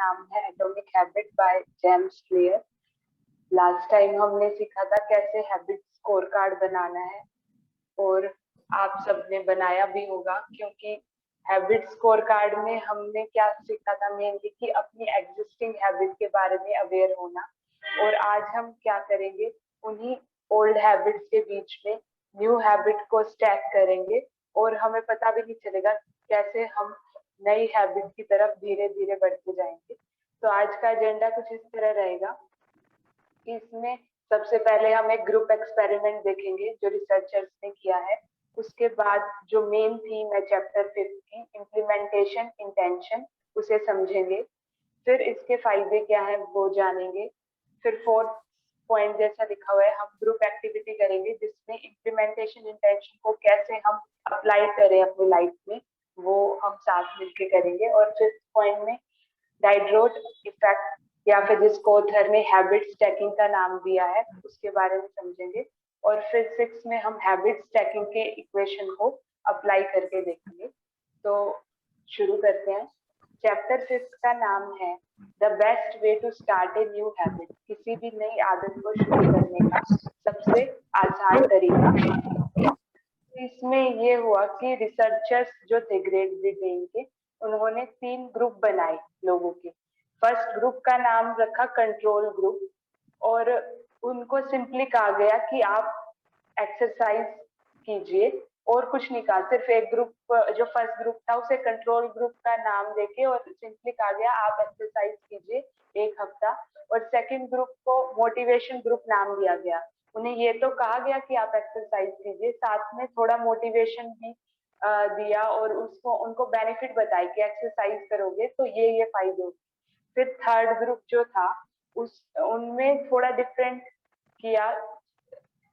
नाम है atomic habit by James clear. Last time हमने सीखा था कैसे हैबिट स्कोर कार्ड बनाना है, और आप सबने बनाया भी होगा, क्योंकि हैबिट स्कोर कार्ड में हमने क्या सीखा था मेनली कि अपनी एग्जिस्टिंग हैबिट के बारे में अवेयर होना। और आज हम क्या करेंगे, उन्हीं ओल्ड हैबिट्स के बीच में न्यू हैबिट को स्टैक करेंगे, और हमें पता भी नहीं चलेगा कैसे हम नई हैबिट की तरफ धीरे धीरे बढ़ते जाएंगे। तो आज का एजेंडा कुछ इस तरह रहेगा कि इसमें सबसे पहले हम एक ग्रुप एक्सपेरिमेंट देखेंगे जो रिसर्चर्स ने किया है। उसके बाद जो मेन थीम है चैप्टर 5 की, इम्प्लीमेंटेशन इंटेंशन, उसे समझेंगे। फिर इसके फायदे क्या है वो जानेंगे। फिर 4th पॉइंट जैसा लिखा हुआ है, हम ग्रुप एक्टिविटी करेंगे जिसमें इम्प्लीमेंटेशन इंटेंशन को कैसे हम अप्लाई करें अपनी लाइफ में, वो हम साथ मिलकर करेंगे। और 5th पॉइंट में डाइड्रोट इफेक्ट, या फिर जिसको ऑथर ने हैबिट स्टैकिंग का नाम दिया है, उसके बारे में समझेंगे। और फिर 6 में हम हैबिट स्टैकिंग के इक्वेशन को अप्लाई करके देखेंगे। तो शुरू करते हैं। चैप्टर 5 का नाम है the best way to start a new habit, किसी भी नई आदत को शुरू करने का सबसे आसान तरीका। इसमें ये हुआ कि रिसर्चर्स जो थे ग्रेट ब्रिटेन के, उन्होंने 3 ग्रुप बनाए लोगों के। फर्स्ट ग्रुप का नाम रखा कंट्रोल ग्रुप, और उनको सिंपली कहा गया कि आप एक्सरसाइज कीजिए, और कुछ नहीं कहा। सिर्फ एक ग्रुप, जो फर्स्ट ग्रुप था, उसे कंट्रोल ग्रुप का नाम देके और सिंपली कहा गया आप एक्सरसाइज कीजिए 1 हफ्ता। और सेकंड ग्रुप को मोटिवेशन ग्रुप नाम दिया गया। उन्हें ये तो कहा गया कि आप एक्सरसाइज कीजिए, साथ में थोड़ा मोटिवेशन भी दिया, और उसको उनको बेनिफिट बताए कि एक्सरसाइज करोगे तो ये फायदे होंगे। फिर थर्ड ग्रुप जो था, उनमें थोड़ा डिफरेंट किया।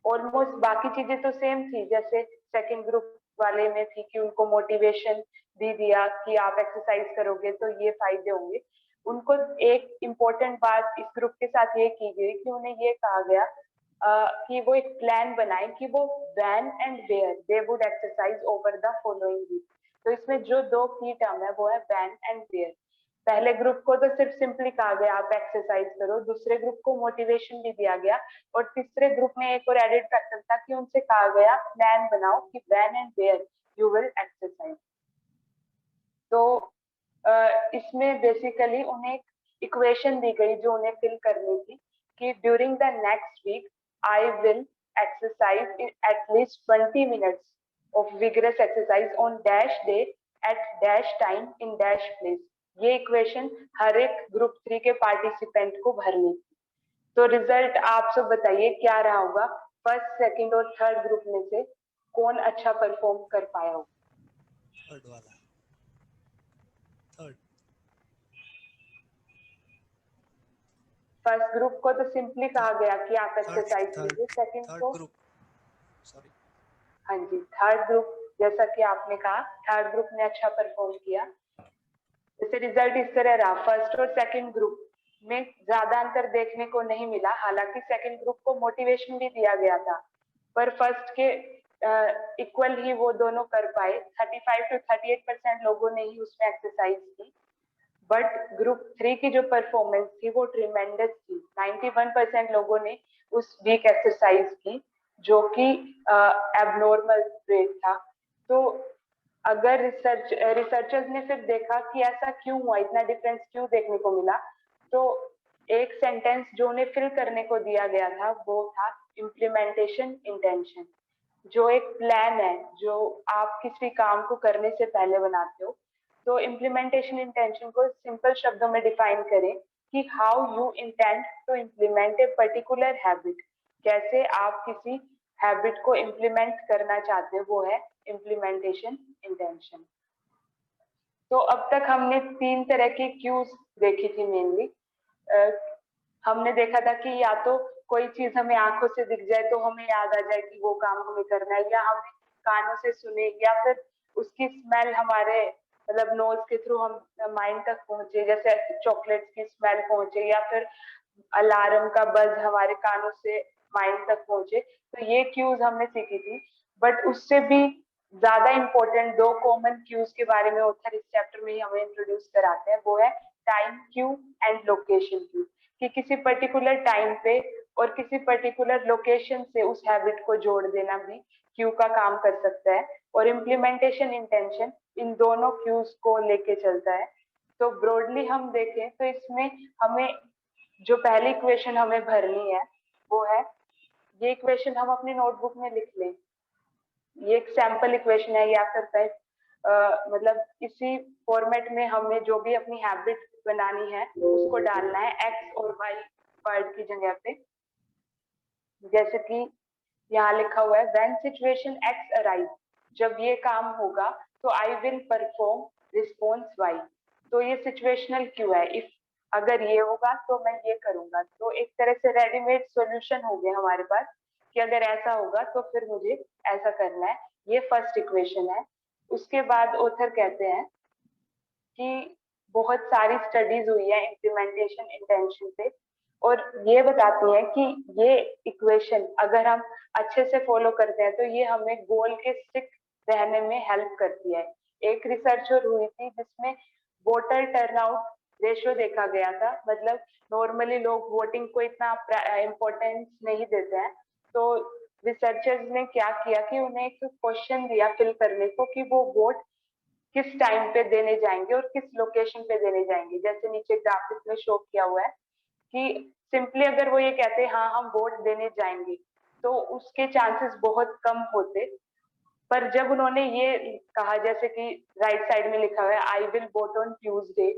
ऑलमोस्ट बाकी चीजें तो सेम थी जैसे सेकंड ग्रुप वाले में थी, कि उनको मोटिवेशन भी दिया कि आप एक्सरसाइज करोगे तो ये फायदे होंगे। उनको एक इम्पोर्टेंट बात इस ग्रुप के साथ ये की गई कि उन्हें ये कहा गया कि वो एक प्लान बनाए कि वो when and where they would exercise over the following week. तो इसमें जो 2 की टर्म है वो है व्हेन एंड वेयर। पहले ग्रुप को तो सिर्फ सिंपली कहा गया आप एक्सरसाइज करो, दूसरे ग्रुप को मोटिवेशन भी दिया गया, और तीसरे ग्रुप में एक और एडेड फैक्टर था कि उनसे कहा गया प्लान बनाओ कि when and where you will exercise. तो इसमें बेसिकली उन्हें एक इक्वेशन दी गई जो उन्हें फिल करनी थी कि during the next week I will exercise at least 20 minutes of vigorous exercise on dash day at dash time in dash place. ये इक्वेशन हर एक ग्रुप 3 के पार्टिसिपेंट को भरनी थी। तो रिजल्ट आप सब बताइए क्या रहा होगा, फर्स्ट, सेकंड और थर्ड ग्रुप में से कौन अच्छा परफॉर्म कर पाया होगा? थर्ड वाला, थर्ड। फर्स्ट ग्रुप को तो सिंपली कहा गया कि आप एक्सरसाइज कीजिए, सेकंड थर्ड को, ग्रुप, सॉरी, हाँ जी, थर्ड ग्रुप, जैसा कि आपने कहा थर्ड ग्रुप ने अच्छा परफॉर्म किया। जैसे रिजल्ट इस तरह रहा, फर्स्ट और सेकंड ग्रुप में ज्यादा अंतर देखने को नहीं मिला। हालांकि सेकंड ग्रुप को मोटिवेशन भी दिया गया था, पर फर्स्ट के इक्वल ही वो दोनों कर पाए। 35 to 38% लोगों ने ही उसमें एक्सरसाइज की। बट ग्रुप 3 की जो परफॉर्मेंस थी वो ट्रिमेंडस थी। 91% लोगों ने उस वीक एक्सरसाइज की, जो कि एबनॉर्मल रेट था। तो अगर रिसर्चर्स ने फिर देखा कि ऐसा क्यों हुआ, इतना डिफरेंस क्यों देखने को मिला, तो एक सेंटेंस जो उन्हें फिल करने को दिया गया था वो था इम्प्लीमेंटेशन इंटेंशन। जो एक प्लान है जो आप किसी काम को करने से पहले बनाते हो। तो इम्प्लीमेंटेशन इंटेंशन को सिंपल शब्दों में डिफाइन करें कि how you intend to implement a particular habit, कैसे आप किसी हैबिट को इम्प्लीमेंट करना चाहते हो, वो है इम्प्लीमेंटेशन इंटेंशन। तो अब तक हमने 3 तरह की क्यूज देखी थी मेनली। हमने देखा था कि या तो कोई चीज हमें आंखों से दिख जाए तो हमें याद आ जाए कि वो काम हमें करना है, या हमें कानों से सुने, या फिर उसकी स्मेल हमारे मतलब नोज के थ्रू हम माइंड तक पहुंचे, जैसे चॉकलेट्स की स्मेल पहुंचे, या फिर अलार्म का बज हमारे कानों से माइंड तक पहुंचे। तो ये क्यूज हमने सीखी थी। बट उससे भी ज्यादा इंपॉर्टेंट 2 कॉमन क्यूज के बारे में ऑथर इस चैप्टर में ही हमें इंट्रोड्यूस कराते हैं, वो है time Q and location Q, कि किसी पर्टिकुलर टाइम पे और किसी पर्टिकुलर लोकेशन से उस हैबिट को जोड़ देना भी क्यू का काम कर सकता है। और इम्प्लीमेंटेशन इंटेंशन इन दोनों क्यूज को लेके चलता है। तो ब्रॉडली हम देखें तो इसमें हमें जो पहली इक्वेशन हमें भरनी है वो है, ये इक्वेशन हम अपनी नोटबुक में लिख लें। ये एक सैंपल इक्वेशन है, या करता है मतलब इसी फॉर्मेट में हमें जो भी अपनी हैबिट बनानी है उसको डालना है एक्स और वाई वर्ड की जगह पे। जैसे कि यहाँ लिखा हुआ है व्हेन सिचुएशन एक्स अराइज, जब ये काम होगा तो I will perform response Y. तो ये सिचुएशनल क्यू है, इफ अगर ये होगा तो मैं ये करूंगा। तो एक तरह से रेडीमेड सॉल्यूशन हो गया हमारे पास कि अगर ऐसा होगा तो फिर मुझे ऐसा करना है। ये फर्स्ट इक्वेशन है। उसके बाद ऑथर कहते हैं कि बहुत सारी स्टडीज हुई है इम्प्लीमेंटेशन इंटेंशन पे, और ये बताती है कि ये इक्वेशन अगर हम अच्छे से फॉलो करते हैं तो ये हमें गोल के स्टिक रहने में हेल्प करती है। एक रिसर्च हुई थी जिसमें वोटर टर्नआउट रेशियो देखा गया था, मतलब नॉर्मली लोग वोटिंग को इतना इम्पोर्टेंस नहीं देते हैं। तो रिसर्चर्स ने क्या किया कि उन्हें एक क्वेश्चन दिया फिल करने को कि वो वोट किस टाइम पे देने जाएंगे और किस लोकेशन पे देने जाएंगे। जैसे नीचे ग्राफिक में शो किया हुआ है कि सिंपली अगर वो ये कहते हैं हाँ हम वोट देने जाएंगे तो उसके चांसेस बहुत कम होते। पर जब उन्होंने ये कहा, जैसे कि राइट साइड में लिखा हुआ है I will vote on Tuesday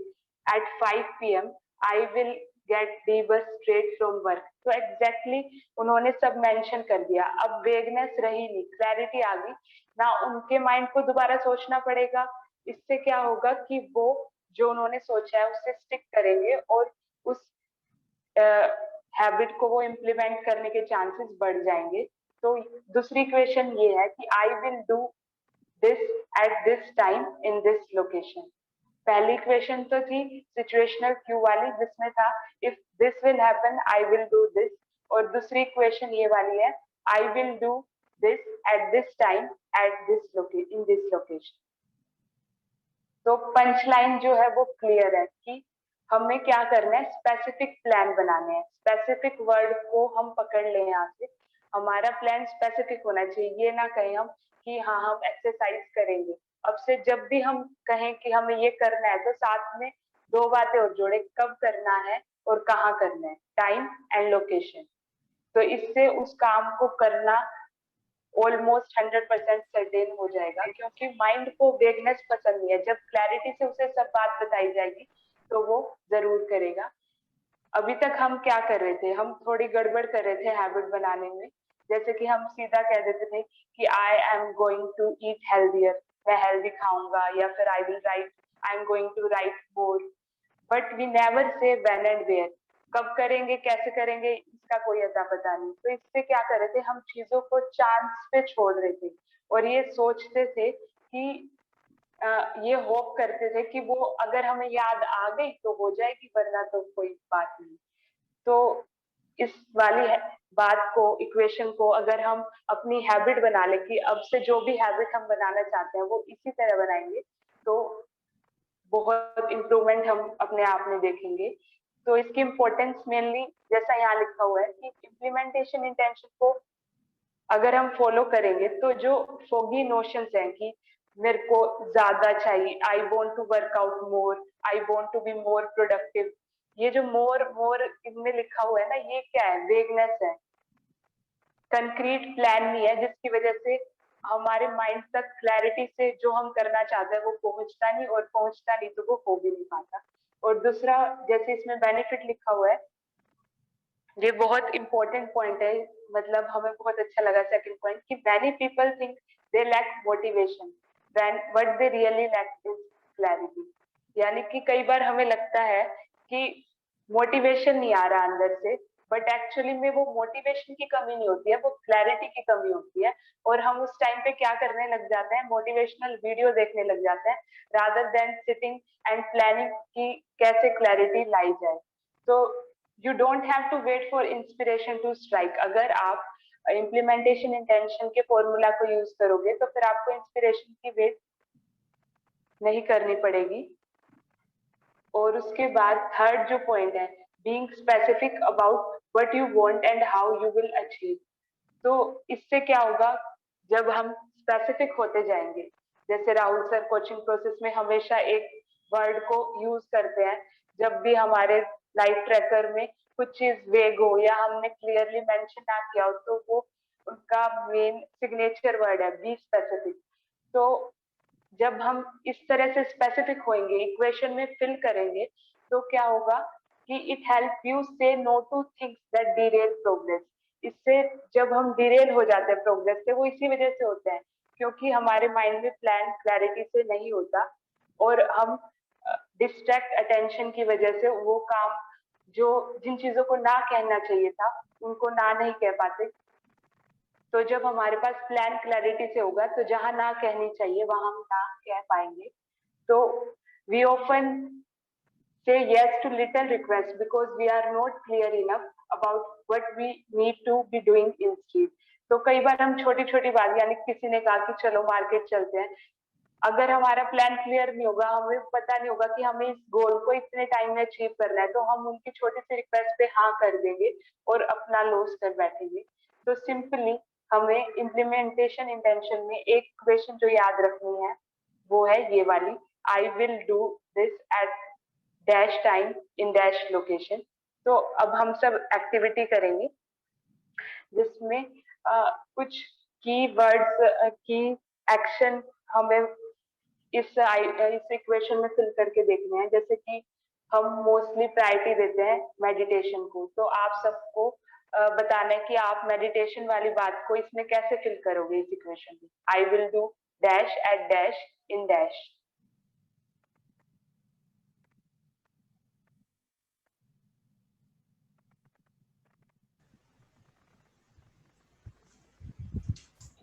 at 5 PM, I will get the bus straight from work, तो एग्जैक्टली उन्होंने सब मेंशन कर दिया। अब वेगनेस रही नहीं, क्लैरिटी आ गई ना, उनके माइंड को दोबारा सोचना पड़ेगा। इससे क्या होगा कि वो जो उन्होंने सोचा है उससे स्टिक करेंगे और उस हैबिट को वो इम्प्लीमेंट करने के चांसेस बढ़ जाएंगे। तो दूसरी क्वेश्चन ये है कि I will do this at this time in this location. पहली क्वेश्चन तो थी सिचुएशनल क्यू वाली जिसमें था if this will happen I will do this, और दूसरी क्वेश्चन ये वाली है I will do this at this time at this in this location. तो पंच लाइन जो है वो क्लियर है कि हमें क्या करना है, स्पेसिफिक प्लान बनाने हैं। स्पेसिफिक वर्ड को हम पकड़ लें यहाँ से, हमारा प्लान स्पेसिफिक होना चाहिए। ये ना कहें हम कि हाँ हम एक्सरसाइज करेंगे, अब से जब भी हम कहें कि हमें ये करना है तो साथ में दो बातें और जोड़े, कब करना है और कहाँ करना है, टाइम एंड लोकेशन। तो इससे उस काम को करना ऑलमोस्ट 100% सर्टेन हो जाएगा, क्योंकि माइंड को वेगनेस पसंद नहीं है। जब क्लैरिटी से उसे सब बात बताई जाएगी तो वो जरूर करेगा। अभी तक हम क्या कर रहे थे, हम थोड़ी गड़बड़ कर रहे थे हैबिट बनाने में। जैसे कि हम सीधा कह देते थे कि I am going to eat healthier, मैं हेल्दी खाऊंगा, या फिर I will write, I am going to write more, but we never say when and where. कब करेंगे कैसे करेंगे इसका कोई अता पता नहीं। तो इससे क्या कर रहे थे, हम चीजों को चांस पे छोड़ रहे थे और ये सोचते थे कि ये होप करते थे कि वो अगर हमें याद आ गई तो हो जाएगी, वरना तो कोई बात नहीं। तो इस वाली बात को, इक्वेशन को अगर हम अपनी हैबिट बना ले कि अब से जो भी हैबिट हम बनाना चाहते हैं वो इसी तरह बनाएंगे, तो बहुत इम्प्रूवमेंट हम अपने आप में देखेंगे। तो इसकी इम्पोर्टेंस मेनली जैसा यहाँ लिखा हुआ है कि इम्प्लीमेंटेशन इंटेंशन को अगर हम फॉलो करेंगे तो जो फोगी नोशंस हैं कि मेरे को ज्यादा चाहिए, I want to work out more, I want to be more productive, ये जो मोर मोर इनमें लिखा हुआ है ना, ये क्या है, वेगनेस है, कंक्रीट प्लान नहीं है, जिसकी वजह से हमारे माइंड तक क्लैरिटी से जो हम करना चाहते हैं वो पहुंचता नहीं, और पहुंचता नहीं तो वो हो भी नहीं पाता। और दूसरा, जैसे इसमें बेनिफिट लिखा हुआ है, ये बहुत इंपॉर्टेंट पॉइंट है, मतलब हमें बहुत अच्छा लगा सेकंड पॉइंट कि many people think they lack motivation when what they really lack is clarity. यानी कि कई बार हमें लगता है कि मोटिवेशन नहीं आ रहा अंदर से, बट एक्चुअली में वो मोटिवेशन की कमी नहीं होती है, वो क्लैरिटी की कमी होती है। और हम उस टाइम पे क्या करने लग जाते हैं, मोटिवेशनल वीडियो देखने लग जाते हैं rather than sitting and planning कि कैसे क्लैरिटी लाई जाए। तो you don't have to wait for inspiration to strike. अगर आप इम्प्लीमेंटेशन इंटेंशन के फॉर्मूला को यूज करोगे तो फिर आपको इंस्पिरेशन की वेट नहीं करनी पड़ेगी। और उसके बाद थर्ड जो पॉइंट है, being specific about what you want and how you will achieve. तो इससे क्या होगा, जब हम स्पेसिफिक होते जाएंगे, जैसे राहुल सर कोचिंग प्रोसेस में हमेशा एक वर्ड को यूज करते हैं, जब भी हमारे लाइफ ट्रैकर में कुछ चीज वेग हो या हमने क्लियरली मेंशन ना किया हो, तो वो उनका मेन सिग्नेचर वर्ड है, बी स्पेसिफिक। तो जब हम इस तरह से स्पेसिफिक होंगे, इक्वेशन में फिल करेंगे, तो क्या होगा कि it help you say no to things that derail progress. इससे जब हम डिरेल हो जाते हैं प्रोग्रेस से, वो इसी वजह से होते हैं क्योंकि हमारे माइंड में प्लान क्लैरिटी से नहीं होता, और हम डिस्ट्रैक्ट अटेंशन की वजह से वो काम, जो जिन चीजों को ना कहना चाहिए था उनको ना नहीं कह पाते। तो जब हमारे पास प्लान क्लैरिटी से होगा, तो जहां ना कहनी चाहिए वहां हम ना कह पाएंगे। तो we often say yes to little requests because we are not clear enough about what we need to be doing instead। तो कई बार हम छोटी छोटी बात, यानी किसी ने कहा कि चलो मार्केट चलते हैं, अगर हमारा प्लान क्लियर नहीं होगा, हमें पता नहीं होगा कि हमें इस गोल को इतने टाइम में अचीव करना है, तो हम उनकी छोटी सी रिक्वेस्ट पे हाँ कर देंगे और अपना लॉस कर बैठेंगे। तो सिंपली हमें इम्प्लीमेंटेशन इंटेंशन में एक क्वेश्चन जो याद रखनी है, वो है ये वाली, आई will do this eight dash time in dash location. तो अब हम सब एक्टिविटी करेंगे जिसमें कुछ की वर्ड्स की एक्शन हमें इस इक्वेशन में फिल करके देखने हैं। जैसे कि हम मोस्टली प्रायोरिटी देते हैं मेडिटेशन को, तो आप सबको बताना है कि आप मेडिटेशन वाली बात को इसमें कैसे फिल करोगे इस इक्वेशन में। I will do dash at dash in dash.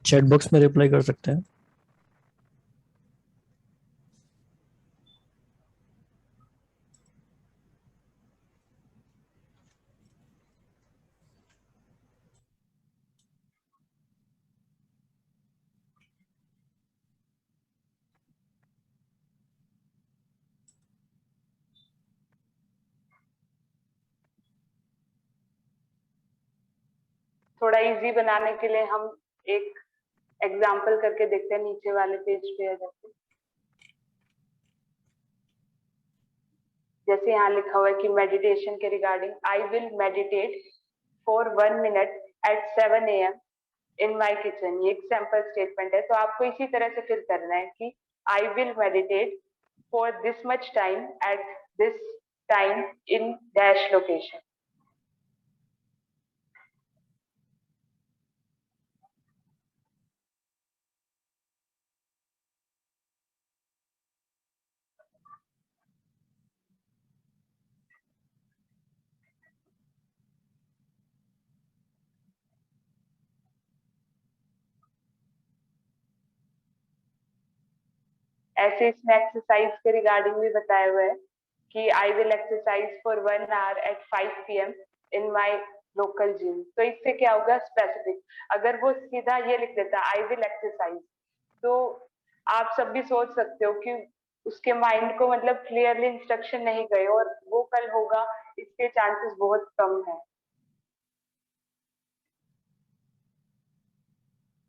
Chat box में रिप्लाई कर सकते हैं। थोड़ा इजी बनाने के लिए हम एक एग्जाम्पल करके देखते हैं, नीचे वाले पेज पे है। जैसे यहाँ लिखा हुआ है कि मेडिटेशन के regarding, I will meditate for 1 minute at 7 AM in my kitchen. ये एक सैंपल स्टेटमेंट है, तो आपको इसी तरह से फिल करना है कि I will meditate for this much time at this time in dash location. ऐसे इसमें एक्सरसाइज के रिगार्डिंग भी बताया हुआ है कि I will exercise for 1 hour at 5 PM in my local gym. तो इससे क्या होगा, स्पेसिफिक। अगर वो सीधा ये लिख देता आई विल एक्सरसाइज, तो आप सब भी सोच सकते हो कि उसके माइंड को मतलब क्लियरली इंस्ट्रक्शन नहीं गए और वो कल होगा, इसके चांसेस बहुत कम है।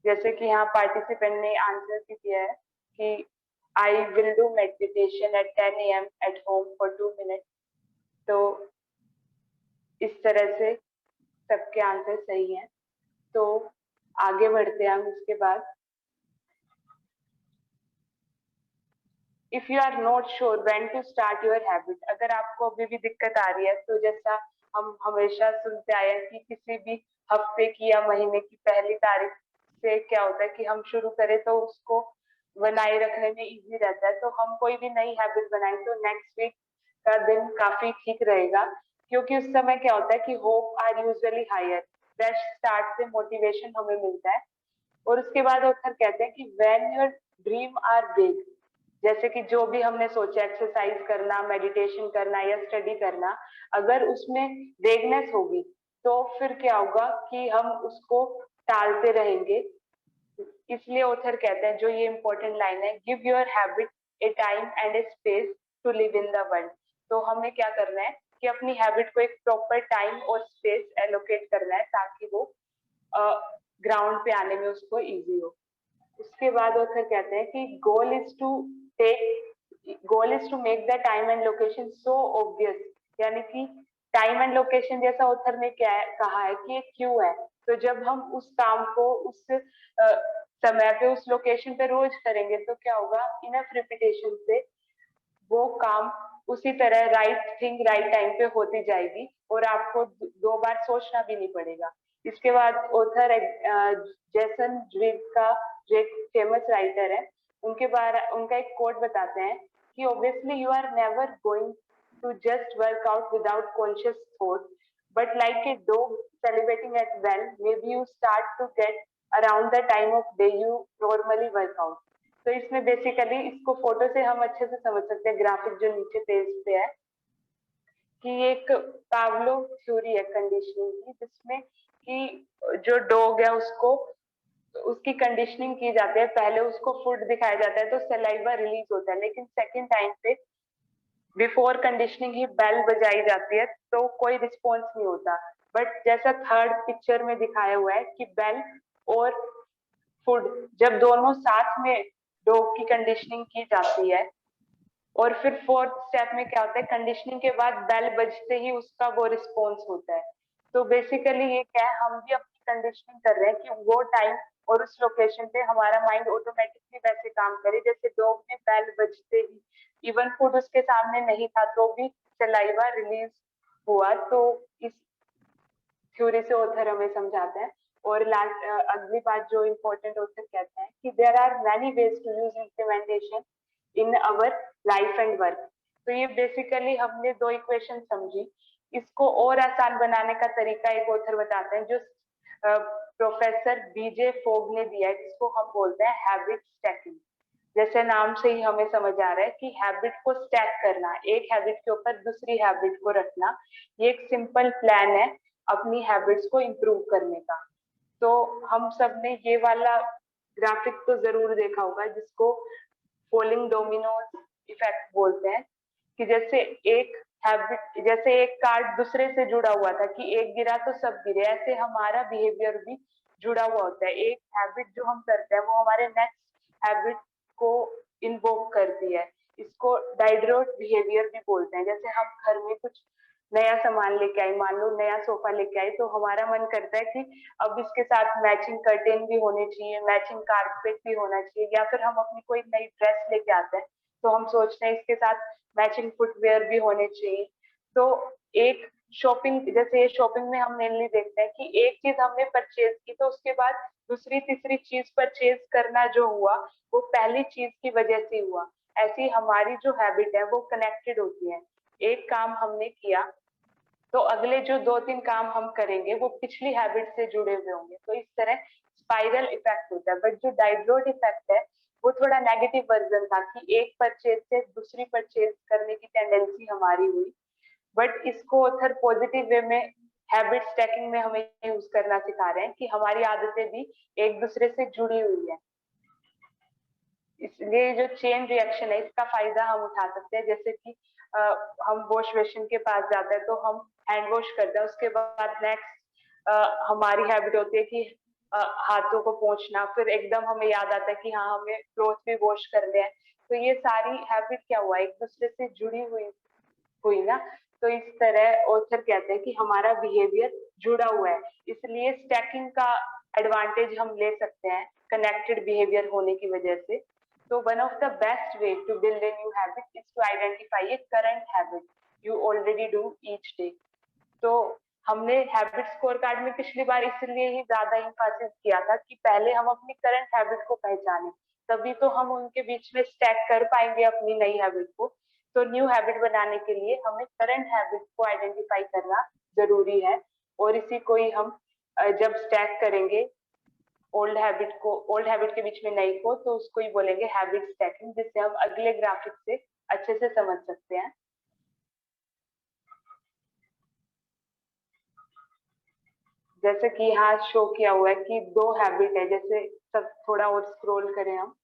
जैसे कि यहाँ पार्टिसिपेंट ने आंसर भी दिया है कि I will do meditation eight 10 AM at home for 2 minute. तो इस तरह से सबके आंसर सही हैं। तो आगे बढ़ते हैं हम इसके बाद। If you are not sure when to start your habit, अगर आपको अभी भी दिक्कत आ रही है, तो जैसा हम हमेशा सुनते आए हैं कि किसी भी हफ्ते की या महीने की पहली तारीख से क्या होता है कि हम शुरू करें तो उसको बनाए रखने में इजी रहता है। तो हम कोई भी नई हैबिट बनाएं तो नेक्स्ट वीक का दिन काफी ठीक रहेगा, क्योंकि उस समय क्या होता है कि hope are usually higher, fresh start से मोटिवेशन हमें मिलता है। और उसके बाद ऑथर कहते हैं कि when your dream are big, जैसे कि जो भी हमने सोचा एक्सरसाइज करना, मेडिटेशन करना या स्टडी करना, अगर उसमें वेगनेस होगी तो फिर क्या होगा कि हम उसको टालते रहेंगे। इसलिए ऑथर कहते हैं, जो ये इंपॉर्टेंट लाइन है, give your habit a time and a space to live in the world. तो हमें क्या करना है कि अपनी हैबिट को एक प्रॉपर टाइम और स्पेस एलोकेट करना है ताकि वो ग्राउंड पे आने में उसको इजी हो। उसके बाद ऑथर कहते हैं कि goal is to make the time and location so obvious, यानी कि टाइम एंड लोकेशन जैसा ऑथर ने क्या कहा है कि ये क्यों है। तो जब हम उस काम को उस समय पे उस लोकेशन पे रोज करेंगे तो क्या होगा, इनफ रिपीटेशन से वो काम उसी तरह राइट थिंग राइट टाइम पे होती जाएगी और आपको दो बार सोचना भी नहीं पड़ेगा। इसके बाद ऑथर जेसन ड्विग का जो एक फेमस राइटर है उनका एक कोट बताते हैं कि obviously you are never going to just work out without conscious thought, but like a dog celebrating at well maybe you start to get around the time of day you normally work out। तो इसमें basically इसको photo से हम अच्छे से समझ सकते हैं, ग्राफिक जो नीचे पेज पे है, कि एक पावलो थ्योरी है कंडीशनिंग की, जिसमें कि जो डॉग है उसको उसकी कंडीशनिंग की जाती है। पहले उसको फूड दिखाया जाता है तो सलाइवा रिलीज होता है, लेकिन सेकंड टाइम पे बिफोर कंडीशनिंग ही बेल बजाई जाती है तो कोई रिस्पॉन्स नहीं होता। बट जैसा थर्ड पिक्चर में दिखाया हुआ है कि बेल और फूड जब दोनों साथ में डॉग की कंडीशनिंग की जाती है और फिर फोर्थ स्टेप में क्या होता है, कंडीशनिंग के बाद बेल बजते ही उसका वो रिस्पॉन्स होता है। तो बेसिकली ये क्या है, हम भी अपनी कंडीशनिंग कर रहे हैं कि वो टाइम और उस लोकेशन पे हमारा माइंड ऑटोमेटिकली वैसे काम करे जैसे डॉग ने बेल बजते ही, इवन फूड उसके सामने नहीं था तो भी सलाइवा रिलीज हुआ। तो इस थ्योरी से ऑथर हमें समझाते हैं। और लास्ट अगली बात जो इम्पोर्टेंट ऑथर कहते हैं कि there are many ways to use implementation in our life and work. तो ये बेसिकली हमने दो इक्वेशन समझी, इसको और आसान बनाने का तरीका एक ऑथर बताते हैं जो प्रोफेसर बीजे फोग ने दिया है, जिसको हम बोलते हैं हैबिट स्टैकिंग। जैसे नाम से ही हमें समझ आ रहा है कि हैबिट को स्टैक करना, एक हैबिट के ऊपर दूसरी हैबिट को रखना, ये एक सिंपल प्लान है अपनी हैबिट्स को इम्प्रूव करने का। तो हम सब ने ये वाला ग्राफिक तो जरूर देखा होगा जिसको फॉलिंग डोमिनोज इफेक्ट बोलते हैं, कि जैसे एक कार्ड दूसरे से जुड़ा हुआ था कि एक गिरा तो सब गिरे, ऐसे हमारा बिहेवियर भी जुड़ा हुआ होता है। एक हैबिट जो हम करते हैं वो हमारे नेक्स्ट हैबिट को इन्वोक करती है। इसको डाइड्रोट बिहेवियर भी बोलते हैं। जैसे हम घर में कुछ नया सामान लेके आए, मान लो नया सोफा लेके आए, तो हमारा मन करता है कि अब इसके साथ मैचिंग कर्टेन भी होने चाहिए, मैचिंग कारपेट भी होना चाहिए, या फिर हम अपनी कोई नई ड्रेस लेके आते हैं तो हम सोचते हैं इसके साथ मैचिंग फुटवेयर भी होने चाहिए। तो एक शॉपिंग, जैसे शॉपिंग में हम मेनली देखते हैं कि एक चीज हमने परचेज की तो उसके बाद दूसरी तीसरी चीज परचेज करना जो हुआ वो पहली चीज की वजह से हुआ। ऐसी हमारी जो हैबिट है वो कनेक्टेड होती है। एक काम हमने किया तो अगले जो दो तीन काम हम करेंगे वो पिछली हैबिट से जुड़े हुए होंगे, तो इस तरह स्पाइरल इफेक्ट होता है। बट जो डाइड्रोट इफेक्ट है वो थोड़ा नेगेटिव वर्जन था कि एक परचेज से दूसरी परचेज करने की टेंडेंसी हमारी हुई। बट इसको ऑथर पॉजिटिव वे में हैबिट स्टैकिंग में हमें यूज करना सिखा रहे हैं कि हमारी आदतें भी एक दूसरे से जुड़ी हुई है। इसलिए जो चेन रिएक्शन है इसका फायदा हम उठा सकते हैं। जैसे कि हम वॉश बेसिन के पास जाते हैं तो हम हैंड वॉश करते हैं, उसके बाद नेक्स्ट हमारी हैबिट होती है कि हाथों को पोंछना, फिर एकदम हमें याद आता है कि हाँ हमें क्लोथ भी वॉश करने हैं। तो ये सारी हैबिट क्या हुआ, एक दूसरे से जुड़ी हुई ना। तो इस तरह ऑथर कहते हैं कि हमारा बिहेवियर जुड़ा हुआ है, इसलिए स्टैकिंग का एडवांटेज हम ले सकते हैं कनेक्टेड बिहेवियर होने की वजह से। So one of the best way to build a new habit is to identify a current habit you already do each day। तो हमने हैबिट स्कोर कार्ड में पिछली बार इसलिए ही ज्यादा इंफोसिस किया था कि पहले हम अपनी करंट हैबिट को पहचाने, तभी तो हम उनके बीच में स्टैक कर पाएंगे अपनी नई हैबिट को। तो न्यू हैबिट बनाने के लिए हमें करंट हैबिट को आइडेंटिफाई करना जरूरी है, और इसी को ही हम जब स्टैक करेंगे ओल्ड हैबिट के बीच में नई को, तो उसको ही बोलेंगे हैबिट स्टैकिंग, जिससे हम अगले ग्राफिक से अच्छे से समझ सकते हैं। जैसे कि यहाँ शो किया हुआ है कि दो हैबिट है, जैसे सब थोड़ा और स्क्रॉल करें हम,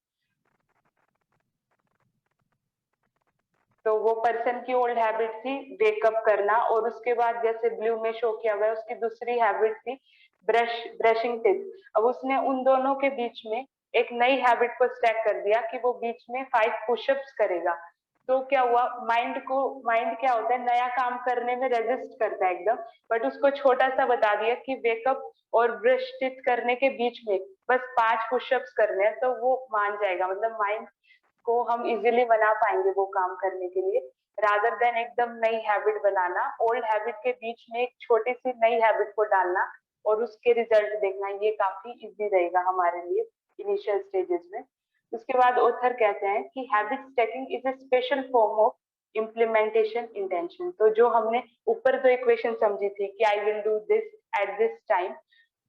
तो वो पर्सन की ओल्ड हैबिट थी वेकअप करना, और उसके बाद जैसे ब्लू में शो किया हुआ है उसकी दूसरी हैबिट थी ब्रशिंग टिप। अब उसने उन दोनों के बीच में एक नई हैबिट को स्टैक कर दिया कि वो बीच में 5 पुशअप्स करेगा। तो क्या हुआ, माइंड क्या होता है, नया काम करने में रेजिस्ट करता है एकदम, बट उसको छोटा सा बता दिया कि वेकअप और ब्रश टिप करने के बीच में बस 5 पुशअप्स करने हैं, तो वो मान जाएगा। मतलब माइंड को हम इजीली बना पाएंगे वो काम करने के लिए, रादर देन एकदम नई हैबिट बनाना। ओल्ड हैबिट के बीच में एक छोटी सी नई हैबिट को डालना और उसके रिजल्ट देखना, ये काफी इजी रहेगा हमारे लिए इनिशियल स्टेजेस में। उसके बाद ऑथर कहते हैं कि habit stacking is a special form of implementation intention. तो जो हमने ऊपर दो इक्वेशन समझी थी कि I will do this at this time,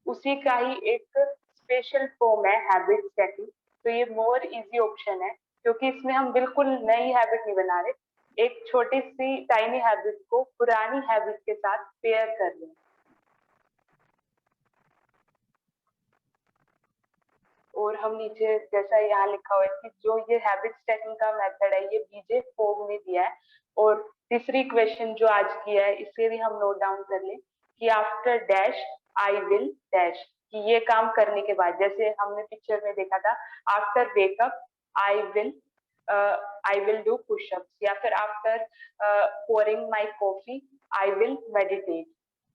उसी का ही एक स्पेशल फॉर्म है हैबिट स्टैकिंग। तो ये मोर इजी ऑप्शन है, क्योंकि इसमें हम बिल्कुल नई हैबिट नहीं बना रहे, एक छोटी सी टाइनी हैबिट को पुरानी हैबिट के साथ पेयर कर रहे हैं। और हम नीचे जैसा यहाँ लिखा हुआ है कि जो ये हैबिट स्टैकिंग का मेथड है ये बीजे फोग ने दिया है। और तीसरी क्वेश्चन जो आज की है इसे भी हम नोट डाउन कर लें कि after dash I will dash, कि ये काम करने के बाद, जैसे हमने पिक्चर में देखा था after wake up I will do pushups, या फिर after pouring my coffee I will meditate.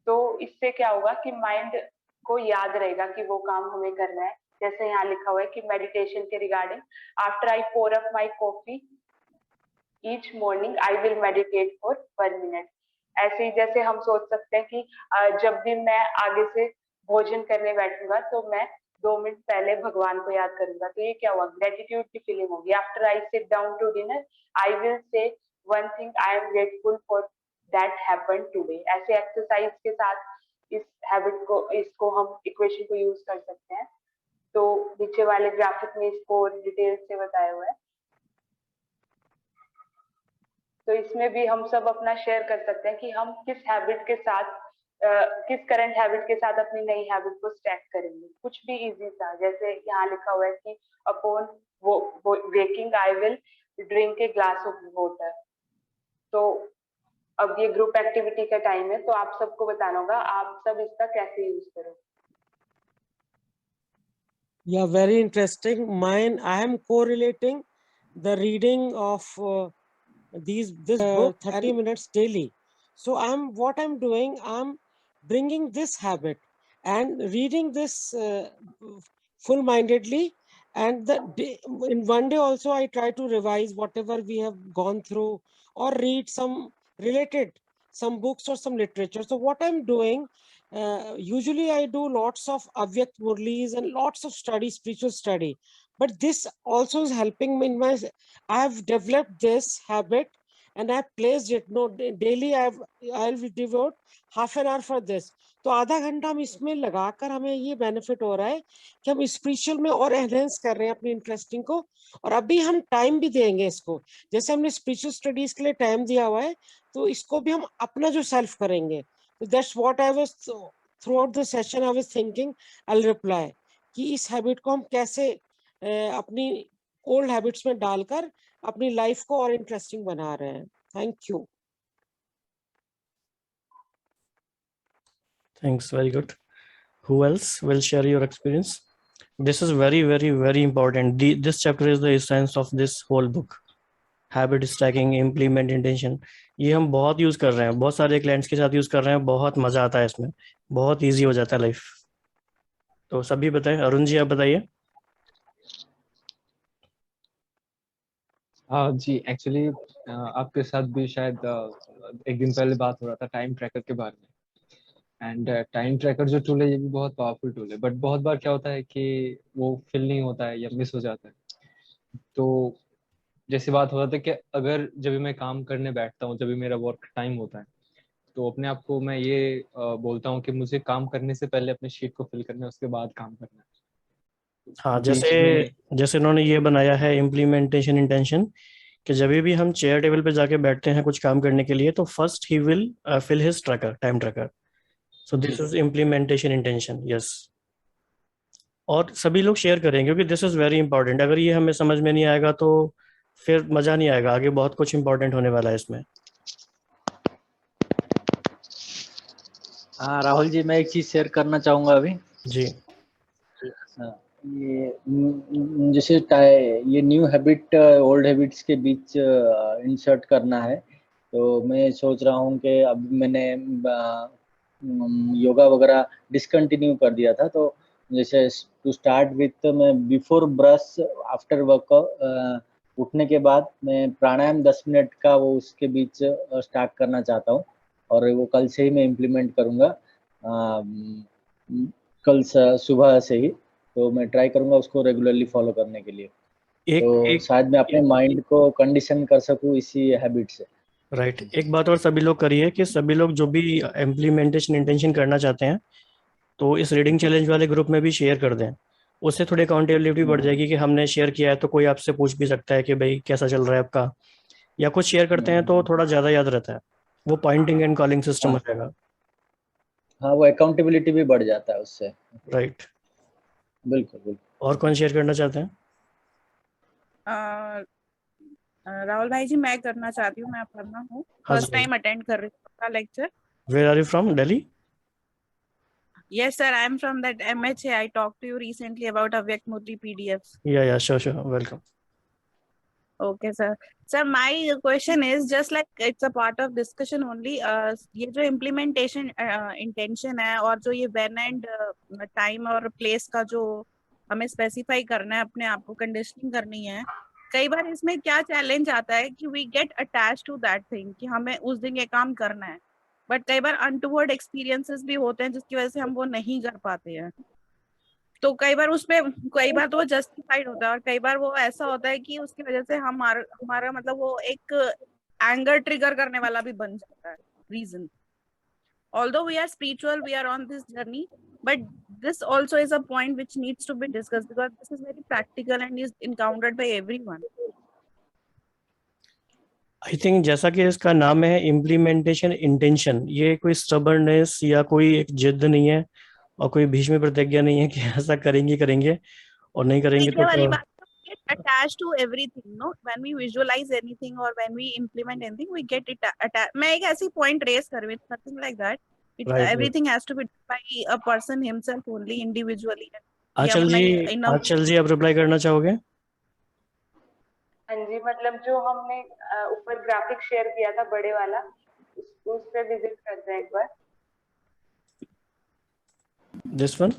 तो इससे क्या होगा कि माइंड को याद रहेगा कि वो काम हमें करना है। जैसे यहाँ लिखा हुआ है कि मेडिटेशन के regarding, after I pour up my coffee each morning I will meditate for 1 minute. ऐसे ही जैसे हम सोच सकते हैं कि जब भी मैं आगे से भोजन करने बैठूंगा तो मैं 2 मिनट पहले भगवान को याद करूंगा। तो ये क्या हुआ, ग्रेटिट्यूड की फीलिंग होगी। After I sit down to dinner I will say one thing I am grateful for that happened today. ऐसे एक्सरसाइज के साथ इस हैबिट को, इसको हम इक्वेशन को यूज कर सकते हैं। तो नीचे वाले ग्राफिक में इसको डिटेल से बताया हुआ है। तो इसमें भी हम सब अपना शेयर कर सकते हैं कि हम किस हैबिट के साथ किस करंट हैबिट के साथ अपनी नई हैबिट को स्टैक करेंगे। कुछ भी इजी सा, जैसे यहाँ लिखा हुआ है कि upon waking I will drink a glass of water. तो अब ये ग्रुप एक्टिविटी का टाइम है, तो आप सबको बताना होगा आप सब इसका कैसे यूज करोगे। Yeah, very interesting. Mine, I am correlating the reading of this book 30 minutes daily. So what I'm doing, I'm bringing this habit and reading this full-mindedly. And in one day also, I try to revise whatever we have gone through or read some books or some literature. So what I'm doing, usually I do lots of Avyakt Murlis and lots of spiritual study. But this also is helping me in I have developed this habit and I placed it. No, daily I'll devote half an hour for this. तो आधा घंटा हम इसमें लगाकर हमें ये benefit हो रहा है कि हम स्पिरिचुअल में और एनहेंस कर रहे हैं अपनी इंटरेस्टिंग को। और अभी हम टाइम भी देंगे इसको, जैसे हमने स्पिरिचुअल स्टडीज के लिए टाइम दिया हुआ है, तो इसको भी हम अपना जो सेल्फ करेंगे। तो that's what I was through out the session I was thinking I reply कि इस हैबिट को हम कैसे अपनी ओल्ड हैबिट्स में डालकर अपनी लाइफ को और इंटरेस्टिंग बना रहे हैं। Thank you. Thanks, very good. Who else will share your experience? This is very, very, very important. This chapter is the essence of this whole book. Habit stacking, implement intention. ये हम बहुत use कर रहे हैं, बहुत सारे clients के साथ यूज कर रहे हैं, बहुत मजा आता है इसमें, बहुत इजी हो जाता है लाइफ। तो सभी बताएं। अरुण जी आप बताइए। हाँ जी, एक्चुअली आपके साथ भी शायद एक दिन पहले बात हो रहा था टाइम ट्रैकर के बारे में। एंड टाइम ट्रैकर जो टूल है ये भी बहुत पावरफुल टूल है, बट बहुत बार क्या होता है कि वो फिल नहीं होता है या मिस हो जाता है। तो जैसे बात हो रहा था कि अगर जब भी मैं काम करने बैठता हूँ, जब भी मेरा वर्क टाइम होता है, तो अपने आप को मैं ये बोलता हूँ कि मुझे काम करने से पहले अपने शीट को फिल करना है, उसके बाद काम करना है। हाँ, जैसे उन्होंने ये बनाया है इम्प्लीमेंटेशन इंटेंशन, कि जब भी हम चेयर टेबल पे जाके बैठते हैं कुछ काम करने के लिए, तो first he will fill his tracker, time tracker. So this is implementation intention. Yes, और सभी लोग शेयर करें क्योंकि दिस इज वेरी इंपॉर्टेंट। अगर ये हमें समझ में नहीं आएगा तो फिर मजा नहीं आएगा, आगे बहुत कुछ इंपॉर्टेंट होने वाला है इसमें। हाँ राहुल जी, मैं एक चीज शेयर करना चाहूंगा अभी। जी हाँ, जैसे ये न्यू हैबिट ओल्ड हैबिट्स के बीच इंसर्ट करना है, तो मैं सोच रहा हूँ कि अब मैंने योगा वगैरह डिसकंटिन्यू कर दिया था, तो जैसे टू स्टार्ट विथ मैं बिफोर ब्रश आफ्टर वर्क उठने के बाद मैं प्राणायाम 10 मिनट का वो उसके बीच स्टार्ट करना चाहता हूँ, और वो कल से ही मैं इम्प्लीमेंट करूँगा, कल सुबह से ही। तो मैं ट्राई करूंगा उसको रेगुलरली फॉलो करने के लिए, एक तो शायद मैं अपने माइंड को कंडीशन कर सकूं इसी हैबिट से। राइट, एक बात और सभी लोग करिए कि सभी लोग जो भी इम्प्लीमेंटेशन इंटेंशन करना चाहते हैं तो इस रीडिंग चैलेंज वाले ग्रुप में भी शेयर कर दें। उससे थोड़ी अकाउंटेबिलिटी बढ़ जाएगी कि हमने शेयर किया है तो कोई आपसे पूछ भी सकता है कि भाई कैसा चल रहा है आपका, या कुछ शेयर करते हैं तो थोड़ा ज़्यादा याद रहता है, वो पॉइंटिंग एंड कॉलिंग सिस्टम हाँ रहेगा। हाँ, वो अकाउंटेबिलिटी भी बढ़ जाता है उससे। राइट, बिल्कुल बिल्कुल। और कौन शेयर करना चाहते हैं? राहुल भाई जी, मैं करना चाहती हूँ। मैं पढ़ना हूँ, हाँ फर्स्ट जी, टाइम अटेंड कर रही हूँ आपका lecture. Where are you from? Delhi? Yes sir, I am from that MHA. I talked to you recently about Avyakt Murli PDFs. या sure, welcome. Okay sir. Sir, my question is just like it's a part of discussion only. ये जो implementation intention है और जो ये when and time और place का जो हमें specify करना है, अपने आप को conditioning करनी है, कई बार इसमें क्या challenge आता है कि we get attached to that thing कि हमें उस दिन ये काम करना है, बट कई बार untoward experiences भी होते हैं जिसकी वजह से हम वो नहीं कर पाते हैं। तो कई बार उसमें कई बार तो वो जस्टिफाइड होता है और कई बार वो ऐसा होता है कि उसकी वजह से हमारा मतलब वो एक एंगर ट्रिगर करने वाला भी बन जाता है reason. Although we are spiritual, we are on this journey, but this also is a point which needs to be discussed because this is very practical and is encountered by everyone. I think जैसा कि इसका नाम है implementation intention, ये कोई stubbornness या कोई एक जिद नहीं है और कोई भीष्म प्रतिज्ञा नहीं है कि ऐसा करेंगे करेंगे और नहीं करेंगे ये वाली तो बात get attached to everything, no? When we visualize anything or when we implement anything, we get it attached. मैं एक ऐसी point raise कर रही हूँ, nothing like that. Right. Everything has to be done by a person himself only, individually. आंचल जी, आंचल जी आप reply करना चाहोगे? हाँ जी, मतलब जो हमने ऊपर ग्राफिक शेयर किया था बड़े वाला, उस पे विजिट करते हैं एक बार। दिस वन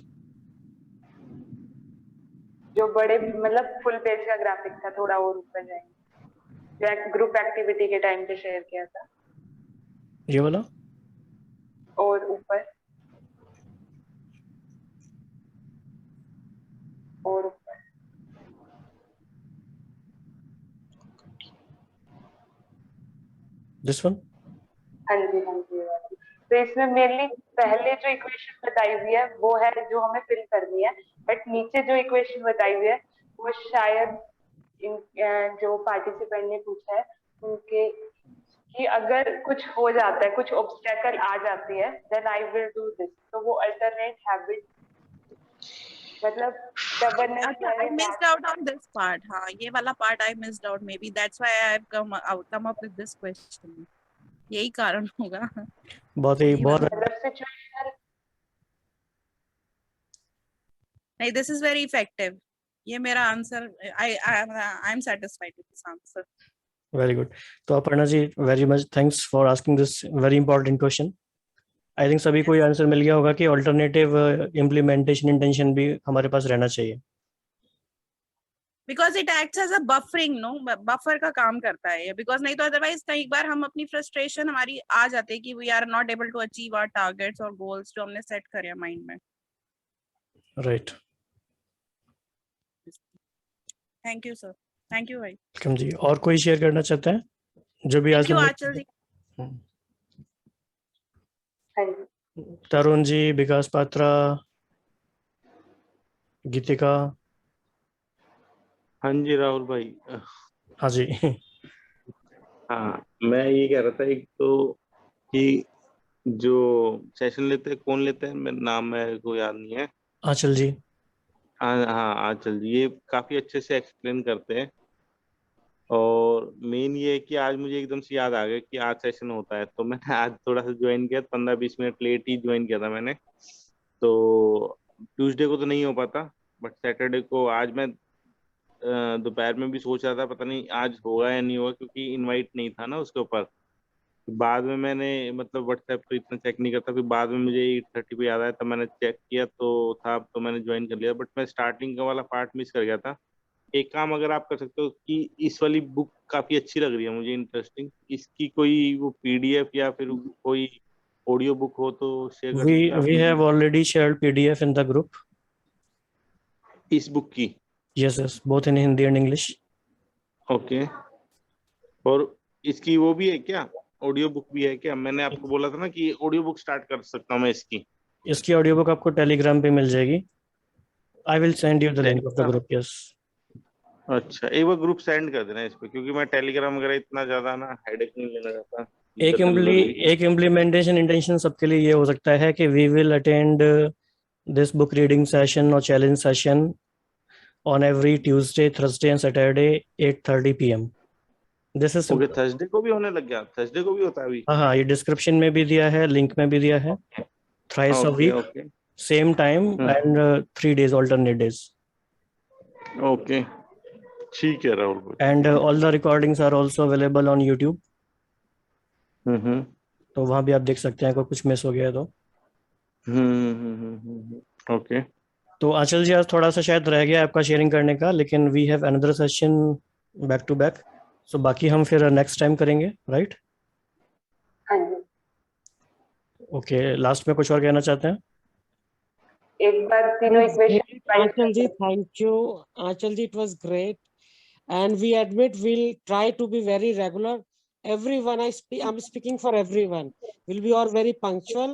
जो बड़े मतलब फुल पेज का ग्राफिक था, थोड़ा और ऊपर जाएंगे, जो ग्रुप एक्टिविटी के टाइम पे शेयर किया था, ये वाला और ऊपर और ऊपर। This one. हाँ जी हाँ जी, तो इसमें मेनली पहले जो इक्वेशन बताई हुई है वो है जो हमें फिल करनी है, बट नीचे जो इक्वेशन बताई हुई है वो शायद जो पार्टिसिपेंट ने पूछा है उनके कि अगर कुछ हो जाता है, कुछ ऑब्स्टेकल आ जाती है, then I will do this, तो वो अल्टरनेट हैबिट मतलब stubbornness अच्छा, I वाले missed out on this part. हाँ, ये वाला part I missed out. Maybe that's why I've come up with this question. यही कारण होगा। बहुत ही बहुत मतलब सिचुएशनल। नहीं, this is very effective. ये मेरा answer, I am satisfied with this answer. Very good. तो Aparna ji, very much thanks for asking this very important question. I think सभी को ये आंसर मिल गया होगा कि ऑल्टरनेटिव इम्प्लीमेंटेशन इंटेंशन भी हमारे पास रहना चाहिए। Because it acts as a buffering, no? Buffer का काम करता है ये, because नहीं तो otherwise कई बार हम अपनी frustration हमारी आ जाती है कि we are not able to achieve our targets और goals जो हमने set करे हैं mind में। Right, Thank you sir. Thank you भाई। वेलकम जी। और कोई शेयर करना चाहता है जो भी Thank you आज आंचल जी। हाँ जी, तरुण जी, विकास पात्रा, गीतिका? हाँ जी राहुल भाई। हाँ जी। हाँ, मैं ये कह रहा था एक तो कि जो सेशन लेते हैं, कौन लेते हैं, नाम मेरे को याद नहीं है। आंचल जी। हाँ, आंचल जी ये काफी अच्छे से एक्सप्लेन करते हैं। और मेन ये है कि आज मुझे एकदम से याद आ गया कि आज सेशन होता है, तो मैंने आज थोड़ा सा ज्वाइन किया, 15-20 मिनट लेट ही ज्वाइन किया था मैंने। तो ट्यूसडे को तो नहीं हो पाता, बट सैटरडे को आज मैं दोपहर में भी सोच रहा था पता नहीं आज होगा या नहीं होगा, क्योंकि इनवाइट नहीं था ना उसके ऊपर। बाद में मैंने मतलब व्हाट्सएप तो इतना चेक नहीं करता, फिर बाद में मुझे 8:30 पे याद आया, तब मैंने चेक किया तो था, तो मैंने ज्वाइन कर लिया। बट मैं स्टार्टिंग का वाला पार्ट मिस कर गया था। एक काम अगर आप कर सकते हो कि इस वाली बुक काफी अच्छी लग रही है मुझे, इंटरेस्टिंग, इसकी कोई वो पीडीएफ या फिर कोई ऑडियो बुक हो तो शेयर कर सकते हो आप We मुझे? have already shared PDF in the group. इस बुक की? Yes, both in Hindi and English. Okay. और इसकी वो भी है क्या, ऑडियो बुक भी है क्या? मैंने आपको बोला था ना कि ऑडियो बुक स्टार्ट कर सकता हूँ मैं इसकी। इसकी ऑडियो बुक आपको टेलीग्राम पे मिल जाएगी। I will send you the link of the Telegram? group. Yes. अच्छा, एक बार ग्रुप सेंड कर देना इस पे, क्योंकि मैं टेलीग्राम वगैरह इतना ज्यादा ना हेडेक नहीं लेना चाहता। एक इम्प्लीमेंटेशन इंटेंशन सबके लिए ये हो सकता है कि we will attend this book reading session or challenge session on every Tuesday, Thursday and Saturday 8:30 PM. This is okay, Thursday को भी होने लग गया? थर्सडे को भी होता है अभी? हाँ, ये डिस्क्रिप्शन में भी दिया है, लिंक में भी दिया है। Thrice a okay week, okay same time and 3 days, alternate days. Okay, ठीक है राहुल भाई। And all the recordings are also available on YouTube. हम्म तो वहाँ भी आप देख सकते हैं, अगर कुछ मिस हो गया है तो। ओके। तो आंचल जी, आज थोड़ा सा शायद रह गया आपका शेयरिंग करने का, लेकिन we have another session back to back, so बाकी हम फिर नेक्स्ट टाइम करेंगे, राइट? हाँ जी। ओके, लास्ट में कुछ और कहना चाहते हैं? एक बार तीनों equation Achal ji, thank you. Achal ji, it was great. And we admit we'll try to be very regular. Everyone I'm speaking for everyone. Will be all very punctual.